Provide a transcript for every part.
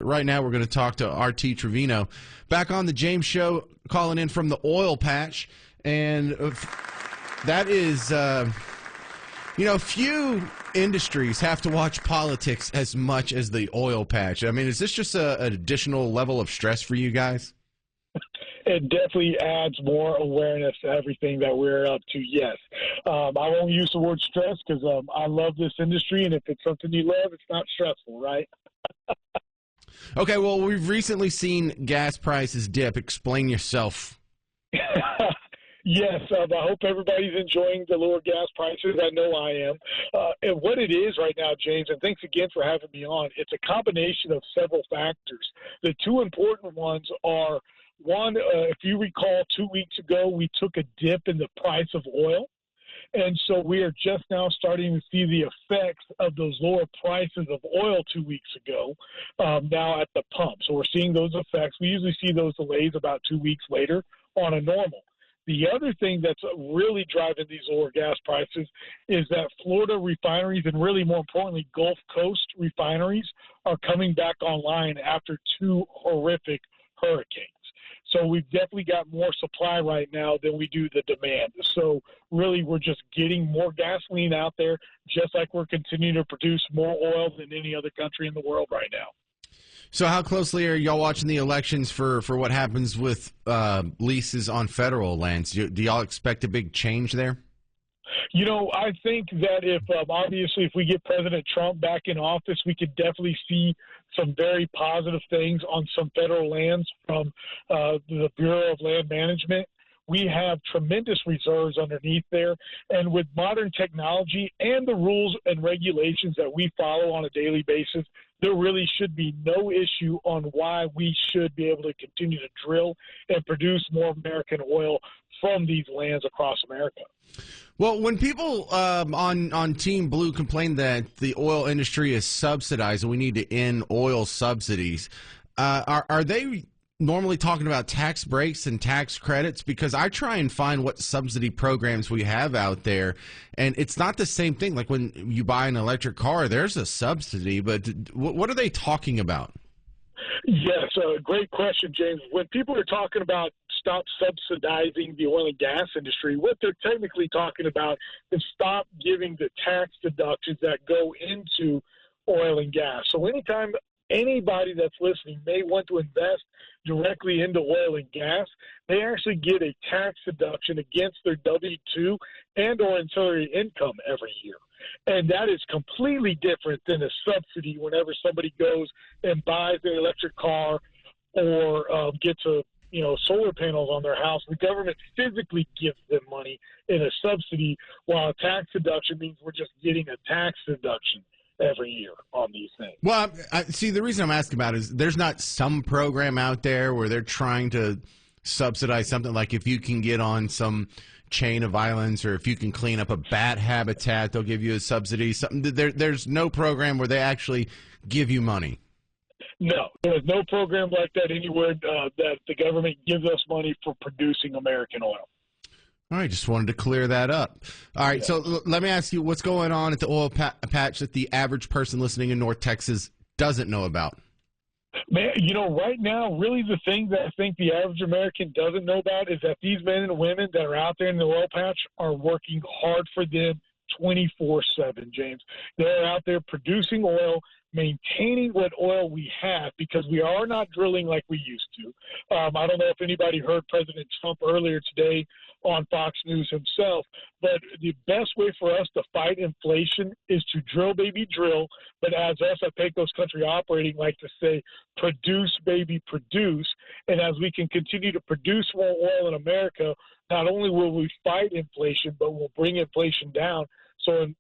Right now, we're going to talk to R.T. Trevino, back on the James Show, calling in from the oil patch. And that is, few industries have to watch politics as much as the oil patch. I mean, is this just an additional level of stress for you guys? It definitely adds more awareness to everything that we're up to, yes. I won't use the word stress because I love this industry, and if it's something you love, it's not stressful, right? Okay, well, we've recently seen gas prices dip. Explain yourself. Yes, I hope everybody's enjoying the lower gas prices. I know I am. And what it is right now, James, and thanks again for having me on, it's a combination of several factors. The two important ones are, one, if you recall, 2 weeks ago, we took a dip in the price of oil. And so we are just now starting to see the effects of those lower prices of oil 2 weeks ago now at the pump. So we're seeing those effects. We usually see those delays about 2 weeks later on a normal. The other thing that's really driving these lower gas prices is that Florida refineries, and really more importantly, Gulf Coast refineries, are coming back online after two horrific hurricanes. So we've definitely got more supply right now than we do the demand. So really, we're just getting more gasoline out there, just like we're continuing to produce more oil than any other country in the world right now. So how closely are y'all watching the elections for what happens with leases on federal lands? Do y'all expect a big change there? You know, I think that if obviously if we get President Trump back in office, we could definitely see some very positive things on some federal lands from the Bureau of Land Management. We have tremendous reserves underneath there. And with modern technology and the rules and regulations that we follow on a daily basis, there really should be no issue on why we should be able to continue to drill and produce more American oil from these lands across America. Well, when people on Team Blue complain that the oil industry is subsidized and we need to end oil subsidies, are they normally talking about tax breaks and tax credits? Because I try and find what subsidy programs we have out there, and it's not the same thing. Like when you buy an electric car, there's a subsidy, but what are they talking about? Yes, great question, James. When people are talking about stop subsidizing the oil and gas industry, what they're technically talking about is stop giving the tax deductions that go into oil and gas. So anytime anybody that's listening may want to invest directly into oil and gas, they actually get a tax deduction against their W-2 and or ancillary income every year. And that is completely different than a subsidy whenever somebody goes and buys an electric car or gets solar panels on their house. The government physically gives them money in a subsidy, while a tax deduction means we're just getting a tax deduction every year on these things. Well, see, the reason I'm asking about it is there's not some program out there where they're trying to subsidize something like if you can get on some chain of islands or if you can clean up a bat habitat, they'll give you a subsidy. There's no program where they actually give you money. No, there's no program like that anywhere that the government gives us money for producing American oil. All right, just wanted to clear that up. All right, so let me ask you, what's going on at the oil patch that the average person listening in North Texas doesn't know about? Man, right now, really the thing that I think the average American doesn't know about is that these men and women that are out there in the oil patch are working hard for them 24/7, James. They're out there producing oil, maintaining what oil we have, because we are not drilling like we used to. I don't know if anybody heard President Trump earlier today on Fox News himself, but the best way for us to fight inflation is to drill, baby, drill. But as us at Pecos Country Operating like to say, produce, baby, produce. And as we can continue to produce more oil in America, not only will we fight inflation, but we'll bring inflation down. So in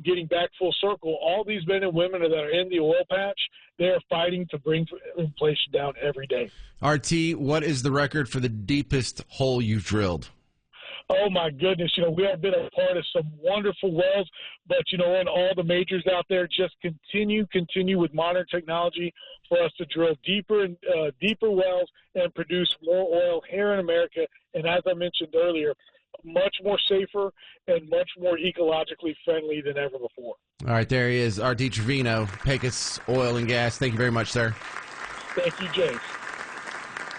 getting back full circle, all these men and women that are in the oil patch, they're fighting to bring inflation down every day. RT, what is the record for the deepest hole you've drilled? Oh, my goodness. We have been a part of some wonderful wells, but, and all the majors out there just continue with modern technology for us to drill deeper and deeper wells and produce more oil here in America. And as I mentioned earlier, much more safer and much more ecologically friendly than ever before. All right, there he is, R.T. Trevino, Pecos Oil and Gas. Thank you very much, sir. Thank you, James.